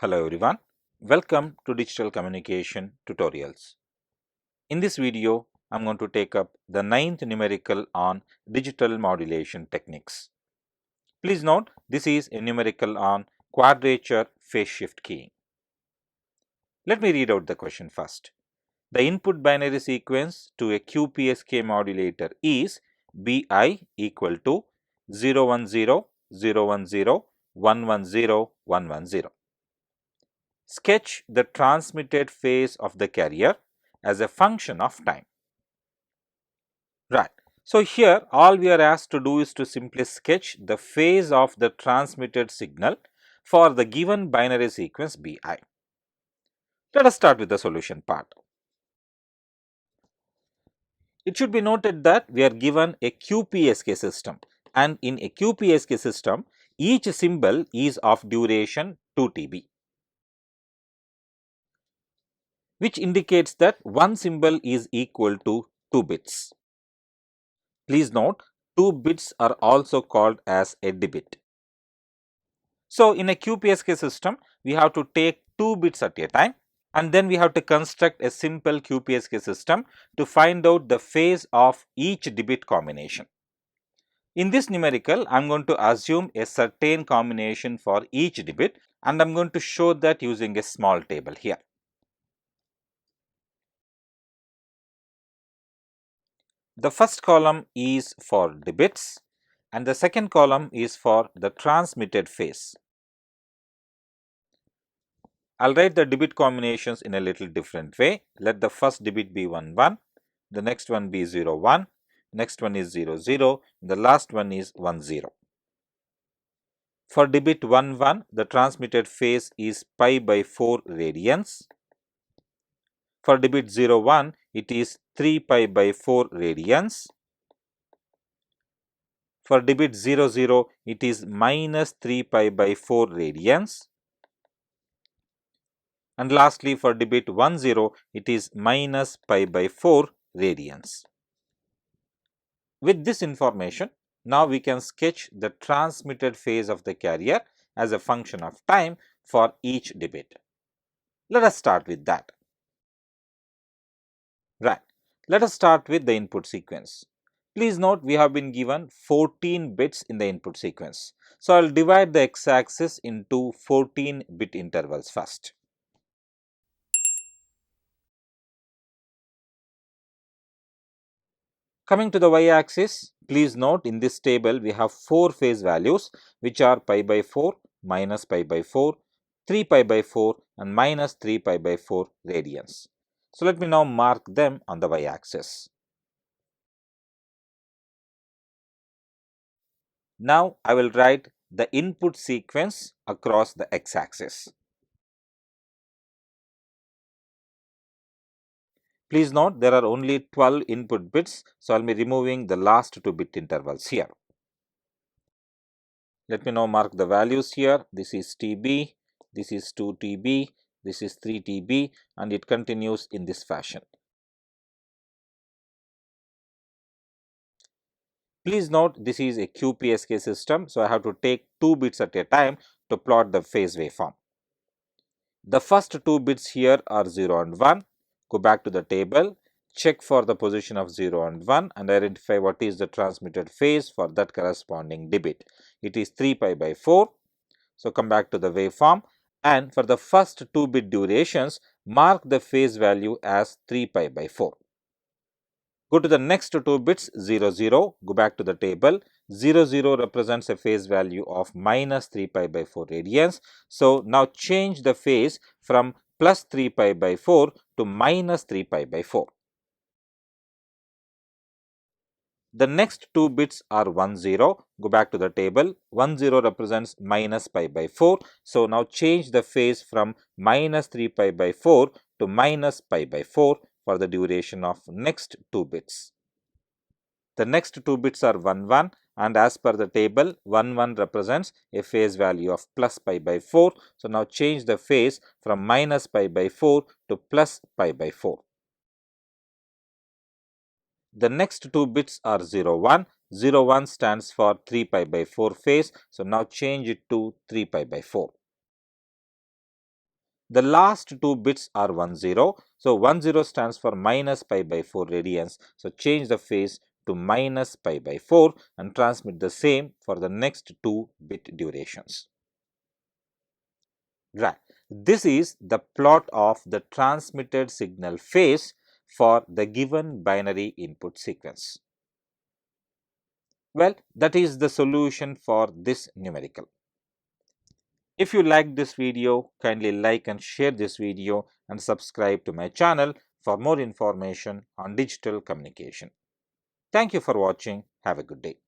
Hello everyone, welcome to Digital Communication Tutorials. In this video, I am going to take up the 9th numerical on digital modulation techniques. Please note, this is a numerical on quadrature phase shift keying. Let me read out the question first. The input binary sequence to a QPSK modulator is BI equal to 010, 010, 110, 110. Sketch the transmitted phase of the carrier as a function of time. Right. So, here all we are asked to do is to simply sketch the phase of the transmitted signal for the given binary sequence BI. Let us start with the solution part. It should be noted that we are given a QPSK system, and in a QPSK system each symbol is of duration 2 TB. Which indicates that one symbol is equal to 2 bits. Please note, 2 bits are also called as a bit. So, in a QPSK system, we have to take 2 bits at a time, and then we have to construct a simple QPSK system to find out the phase of each bit combination. In this numerical, I am going to assume a certain combination for each bit, and I am going to show that using a small table here. The first column is for the bits and the second column is for the transmitted phase. I will write the bit combinations in a little different way. Let the first bit be 1 1, the next one be 0 1, next one is 0 0, the last one is 1 0. For bit 1 1, the transmitted phase is pi by 4 radians. For bit 0 1, it is 3 pi by 4 radians. For bit 0 0, it is minus 3 pi by 4 radians. And lastly, for bit 1 0, it is minus pi by 4 radians. With this information, now we can sketch the transmitted phase of the carrier as a function of time for each bit. Let us start with that. Right. Let us start with the input sequence. Please note, we have been given 14 bits in the input sequence. So, I will divide the x-axis into 14 bit intervals first. Coming to the y-axis, please note, in this table we have 4 phase values which are pi by 4, minus pi by 4, 3 pi by 4 and minus 3 pi by 4 radians. So, let me now mark them on the y-axis. Now, I will write the input sequence across the x-axis. Please note, there are only 12 input bits, so I will be removing the last 2 bit intervals here. Let me now mark the values here. This is TB, this is 2 TB, this is 3 TB, and it continues in this fashion. Please note, this is a QPSK system, so I have to take 2 bits at a time to plot the phase waveform. The first 2 bits here are 0 and 1. Go back to the table, check for the position of 0 and 1 and identify what is the transmitted phase for that corresponding bit. It is 3 pi by 4. So, come back to the waveform and for the first 2 bit durations, mark the phase value as 3 pi by 4. Go to the next 2 bits 0 0, go back to the table. 0 0 represents a phase value of minus 3 pi by 4 radians. So, now change the phase from plus 3 pi by 4 to minus 3 pi by 4. The next 2 bits are 1 0, go back to the table. 1 0 represents minus pi by 4. So, now change the phase from minus 3 pi by 4 to minus pi by 4 for the duration of next 2 bits. The next 2 bits are 1 1 and as per the table 1 1 represents a phase value of plus pi by 4. So, now change the phase from minus pi by 4 to plus pi by 4. The next 2 bits are 0 1. 0 1 stands for 3 pi by 4 phase. So, now change it to 3 pi by 4. The last two bits are 1 0. So 1 0 stands for minus pi by 4 radians. So change the phase to minus pi by 4 and transmit the same for the next 2 bit durations. Right. This is the plot of the transmitted signal phase for the given binary input sequence. Well, that is the solution for this numerical. If you like this video, kindly like and share this video and subscribe to my channel for more information on digital communication. Thank you for watching. Have a good day.